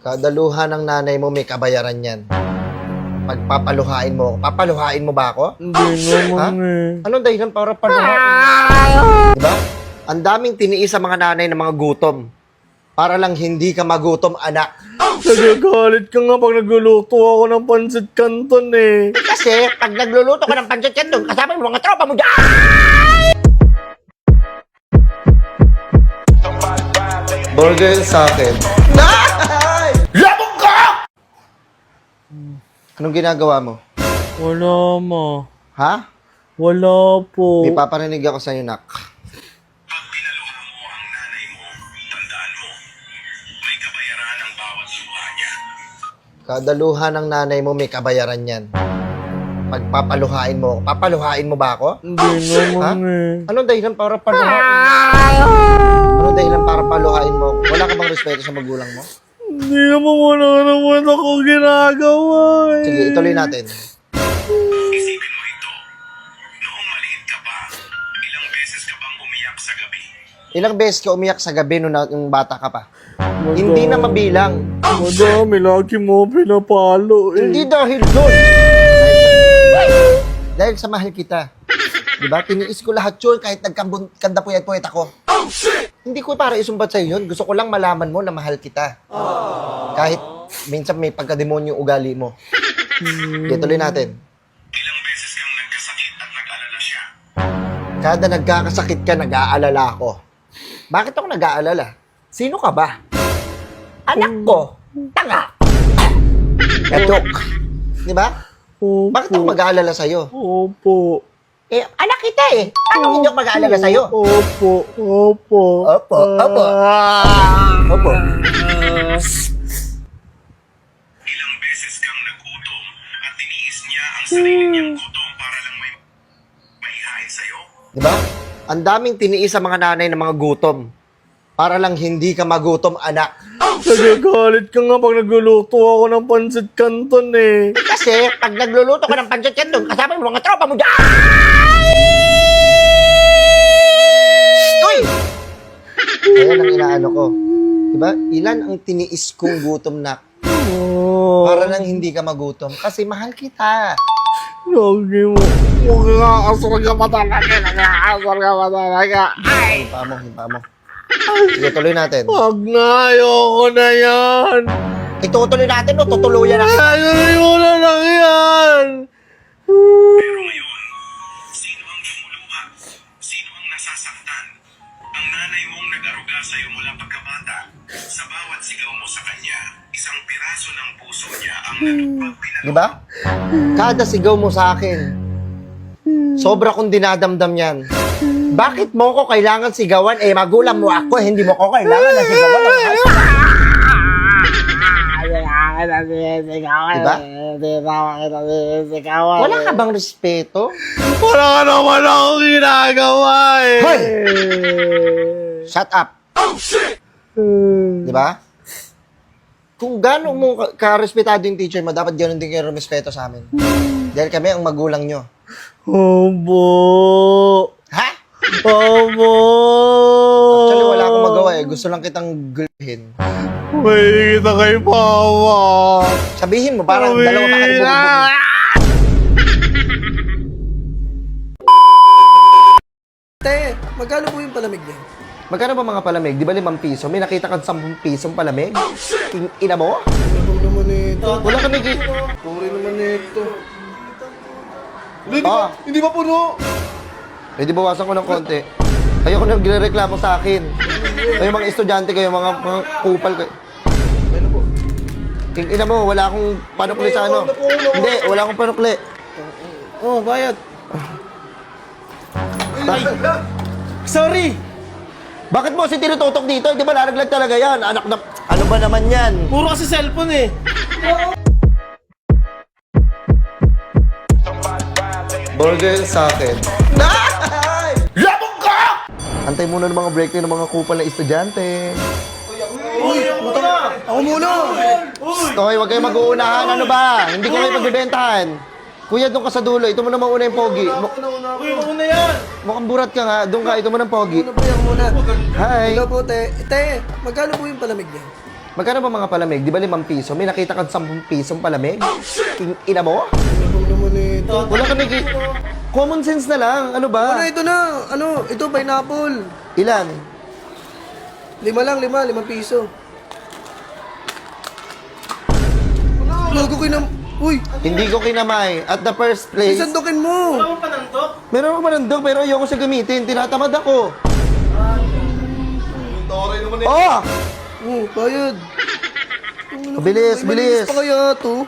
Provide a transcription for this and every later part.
Kada luha ng nanay mo may kabayaran yan. Pagpapaluhain mo, papaluhain mo ba ako? Hindi naman eh. Anong dahilan para paluhain? Diba? Ang daming tiniis sa mga nanay ng mga gutom. Para lang hindi ka magutom, anak. Nagagalit ka nga pag nagluluto ako ng pancit canton eh. Kasi pag nagluluto ka ng pancit canton, kasama mo mga tropa mo dyan! Burger sa akin. Labog ka! Anong ginagawa mo? Wala ma. Ha? Wala po. May paparinig ako sa'yo, nak. Pag pinaluha mo ang nanay mo, tandaan mo, may kabayaran ang bawat luha niya. Kada luha ng nanay mo may kabayaran yan. Pagpapaluhain mo, papaluhain mo ba ako? Hindi naman eh. Anong dahilan para paluhain mo? Anong dahilan para paluhain mo? Wala ka bang respeto sa magulang mo? Hindi naman ako ginagawa eh. Sige, ituloy natin. Isipin mo ito, noong maliit ka pa, ilang beses ka bang umiyak sa gabi? Ilang beses ka umiyak sa gabi nung yung bata ka pa? Hindi na mabilang. Madami, lagi mo pinapalo eh. Hindi dahil doon. Dahil sa mahal kita. Diba? Tiniis ko lahat yun kahit nagkanda puyat-puyat ako. Hindi ko para isumbat sa'yo yun. Gusto ko lang malaman mo na mahal kita. Kahit minsan may pagkademonyo yung ugali mo. Okay, tuloy natin. Ilang beses kang nagkasakit at nag-alala siya? Kada nagkakasakit ka, nag-aalala ako. Bakit ako nag-aalala? Sino ka ba? Anak ko. Tanga. Gatok. Diba? Opo. Bakit ako mag-aalala sa'yo? Opo. Eh, anak kita eh. Paano hindi ako mag-aalala sa'yo? Opo. Opo. Opo. Opo. Opo. Ilang beses kang nagutom at tiniis niya ang sarili niyang gutom para lang may maihain sa'yo? Diba? Ang daming tiniis sa mga nanay ng mga gutom. Para lang hindi ka magutom, anak. Nagagalit ka nga pag nagluluto ako ng pancit canton eh. Kasi pag nagluluto ka ng pancit canton, kasama mo mga tropa mo dyan! Uy! Ayan ang inaano ko. Diba? Ilan ang tiniis kong gutom, nak? Oh. Para lang hindi ka magutom. Kasi mahal kita. Lagi mo. Huwag nga asar ka pa talaga. Nag-aasar ka pa talaga. Himpa mo. Sige, tuloy natin. Huwag na. Ayoko na yan. Itutuloy natin, no? Tutuluyan na. Ayoko na lang yan. Pero ngayon, sino ang lumuluha? Sino ang nasasaktan? Ang nanay mong nag-aruga sa'yo mula pagkabata. Sa bawat sigaw mo sa kanya, isang piraso ng puso niya ang natupag pinaluha. Diba? Kada sigaw mo sa akin, sobra kong dinadamdam yan. Bakit mo ko kailangan sigawan? Eh, magulang mo ako, hindi mo ko kailangan na sigawan. Diba? Wala ka bang respeto? Wala ka naman ako ginagawa eh. Hoy! Shut up. Diba? Kung gano'n mo ka-respetado yung teacher mo, dapat gano'n din kayo respeto sa amin. Dahil kami ang magulang nyo. Obo. Ha? Obo. Actually, wala akong magawa eh. Gusto lang kitang gulhin. May kita kay Papa. Sabihin mo, parang dalawa pa kayo bumubog. Te, magkano po yung palamig niya? Magkano ba mga palamig? Di ba 5 piso? May nakita ka 10 pisong palamig? Ina mo? Ano naman ito? Wala ka nakikita. Puri naman ito. Hindi Ah. hindi ba puno? Pwede bawasan ko ng konti. Ayoko nagre-reklamo sa akin. Kayo mga estudyante kayo, mga kupal kayo. Ano po? Ina mo, wala akong panukli sa ano. Hindi, wala akong panukli. Oh, bayad. Sorry! Bakit mo si tinututok dito? Di ba naraglag talaga yan? Anak na... Ano ba naman yan? Puro kasi cellphone eh. Burger sa akin. Labog ka! Antay muna ng mga break ng mga kupal na estudyante. Uy, puta. Ako muna. Okay, huwag kayo mag-uunahan. Ano ba? Hindi ko kayo pagbibentahan. Kuya, doon ka sa dulo. Ito mo na mauna yung pogi. Uy, mauna yan. Mukhang burat ka nga. Doon ka. Ito mo ng pogi. Ano po yan muna? Hi. Hello po, te. Te, magkano po yung palamig niya? Magkano ba mga palamig? Di ba 5 piso? May nakita kang 10 pisong palamig? Ina mo? Ano naman ito? Wala ka common sense na lang. Ano ba? Ano, ito na. Ano, ito, pineapple. Ilan? 5 piso. Logo kinam... Uy, Hindi ko kinamay. At the first place, isandukin mo. Wala mong panantok? meron ako manandog pero ayoko siya gamitin. Tinatamad ako. Oh! Oh, bayad. Bilis, bilis. Pa kaya to?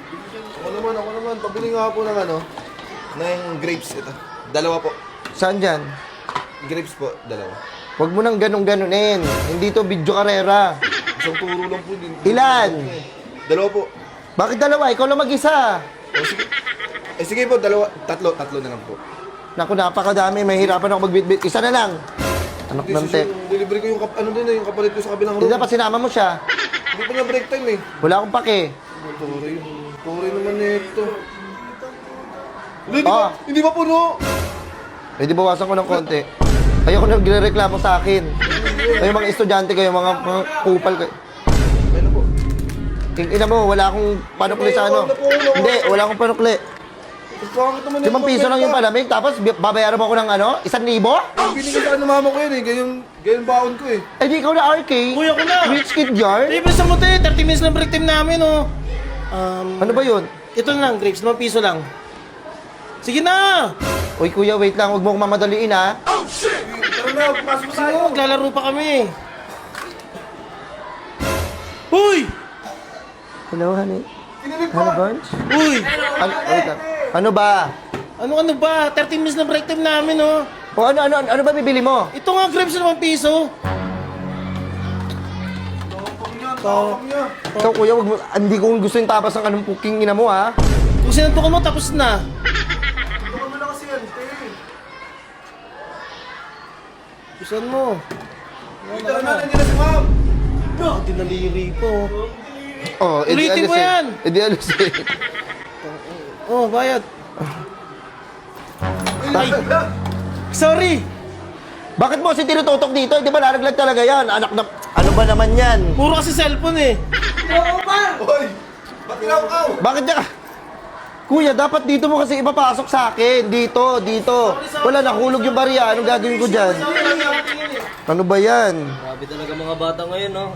Ako naman, pabili nga po ng ng grapes ito. Dalawa po. Saan dyan? Grapes po, dalawa. Huwag mo nang ganun-ganunin. Hindi to video karera. Isang turo lang po din. Ilan? Dalawa po. Bakit dalawa? Ikaw lang mag-isa. Sige. Sige po, tatlo na lang po. Naku, napakadami. Mahirapan ako magbitbit. Isa na lang. Anak ng te. Delivery ko yung yung kapalit ko sa kabilang Hindi room. dapat sinama mo siya. Hindi pa nga break time eh. Wala akong pake. Turo naman nito. Ah. Hindi ba puno? Eh, di bawasan ko ng konti. Ayoko na nagre-reklamo sa akin. Kayo mga estudyante kayo, mga kupal kayo. Ano po? Ina mo, wala akong panukli sa ano. Hindi, wala akong panukli. Bakit naman 5 piso lang yung palamig, tapos babayaran mo ako ng ano? 1,000? Binigay sa mama ko yun eh. Ganyan baon ko eh. Eh di ikaw na RK. Kuya ko na. Rich kid yard. Libre sa mo, te. 30 minutes lang break time namin, oh. Ano ba yun? Ito na lang, grapes. 5 piso lang. Sige na! Uy kuya, wait lang. Huwag mo akong mamadaliin ha. Tara na, pasok Sige mo, maglalaro pa kami. Uy! Hello, honey. Ano, Bunch? Uy! Wait lang. Ano ba? Ano ba? 30 minutes na break time namin, oh. O ano ba bibili mo? Ito nga, grapes na 5 piso. Ikaw kuya, wag mo, hindi ko gusto yung tapas ng anong puking ina mo ha. Kung sinantukan mo, tapos na. Pusan mo. Tara na, nandiyan na si ma'am. Dinaliri po. Oh, Ulitin mo yan. Edi alis eh. Oh, bayad. Ay! Sorry! Bakit mo si tinututok dito? Di ba nalaglag talaga yan? Anak na... Ano ba naman yan? Puro kasi cellphone eh. Hoy! Ba't ikaw? Bakit niya... Kuya, dapat dito mo kasi ipapasok sa akin. Dito. Wala, nahulog yung barya. Anong gagawin ko dyan? Ano ba yan? Grabe talaga mga bata ngayon, no?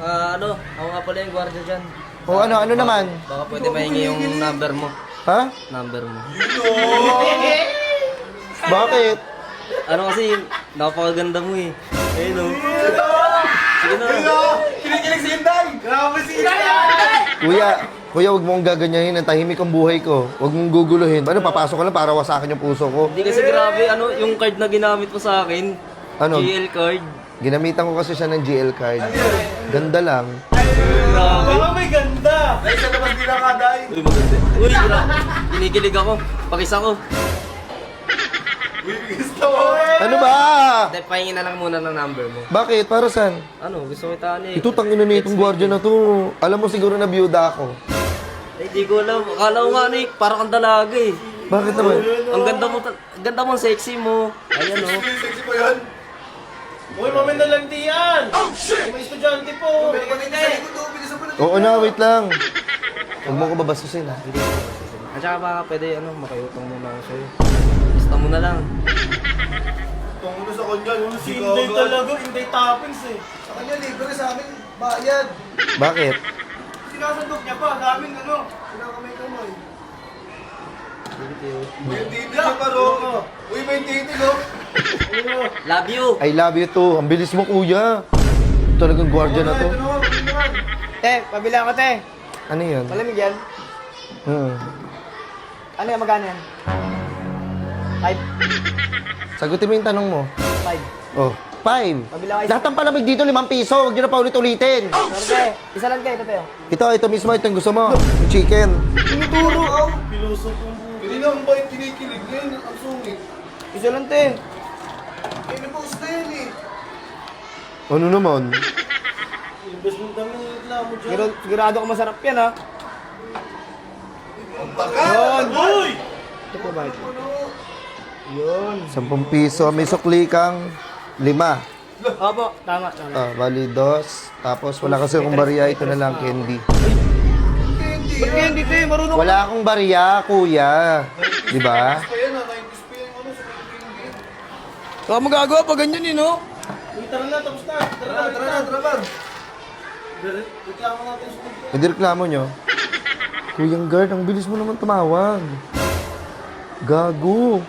Ako nga pala yung gwardiya dyan. O ano naman? Baka pwede mahingi yung number mo. Ha? Number mo. Bakit? Ano kasi, napakaganda mo eh. Ayun, no? Sige na. Kinikilig si Inday! Grabe si Kuya, wag mo akong gaganyahin. Ang tahimik ang buhay ko. Wag mong guguluhin. Ano, papasok ka lang para wasakin yung puso ko. Hindi kasi grabe, yung card na ginamit mo sa akin. Ano? GL card. Ginamitan ko kasi siya ng GL card. Ganda lang. Grabe. Baka may ganda. Dahil sa labas nila ka, Day! Uy, maganda. Uy, grabe. Kinikilig ako. Pakis ako. Ano ba? Hindi, pahingin na lang muna ng number mo. Bakit? Para saan? Ano, gusto ko itaan eh. Ito, tangina na itong gwardiya na to. Alam mo siguro na biyuda ako. Ay, di ko alam. Akala ko nga ano eh, parang kang dalaga eh. Bakit naman? Ang ganda mo, sexy mo. Ayan oh. Sexy pa yan! Uy, maminalandian. May estudyante po. Oo na, wait lang. Huwag mo ko babastusin ha. At saka baka pwede makiutang muna ako sa'yo. Basta mo na lang. Tungo sa kanya, Si Inday talaga, Inday toppings eh. Sa kanya, libre sa amin, bayad. Bakit? Sinasandok niya pa, sa amin, kinakamay-kamay. May titi niya pa, ro. Uy, may titi, no? Love you! I love you too. Ang bilis mo, kuya. Talagang gwardiya na to. Te, pabila ako, te. Ano yun? Malamig yan. Ano yan, magkano yan? 5. Sagutin mo yung tanong mo. 5. Oh, 5. Pabila kayo. Lahat ng palamig dito, 5 piso. Huwag nyo na pa ulit-ulitin. Sorry, te. Isa lang kayo, te. Ito mismo. Ito yung gusto mo. Yung chicken. Tinuturo, aw. Pilusok yung buhay. Hindi na ang bait, kinikilig. Ngayon, ang sungit. Isa lang, te. Eh, may post na yan, eh. Ano naman? Imbes mo dami ng reklamo dyan. Sigurado ko masarap yan, ha? Uy! Ito po ba ito? 10 piso. May sukli kang 5. Opo, tama. Ah, bali, dos. Tapos wala kasi akong bariya. Ito na lang, candy. Ba't kaya hindi tayo marunong? Wala akong bariya, kuya. Di ba? Baka magagawa pa ganyan eh, no? Tara na, tapos na. Tara na. Reklamo natin sa tubig. Hindi reklamo nyo. Kuyang guard, ang bilis mo naman tumawag. Gago.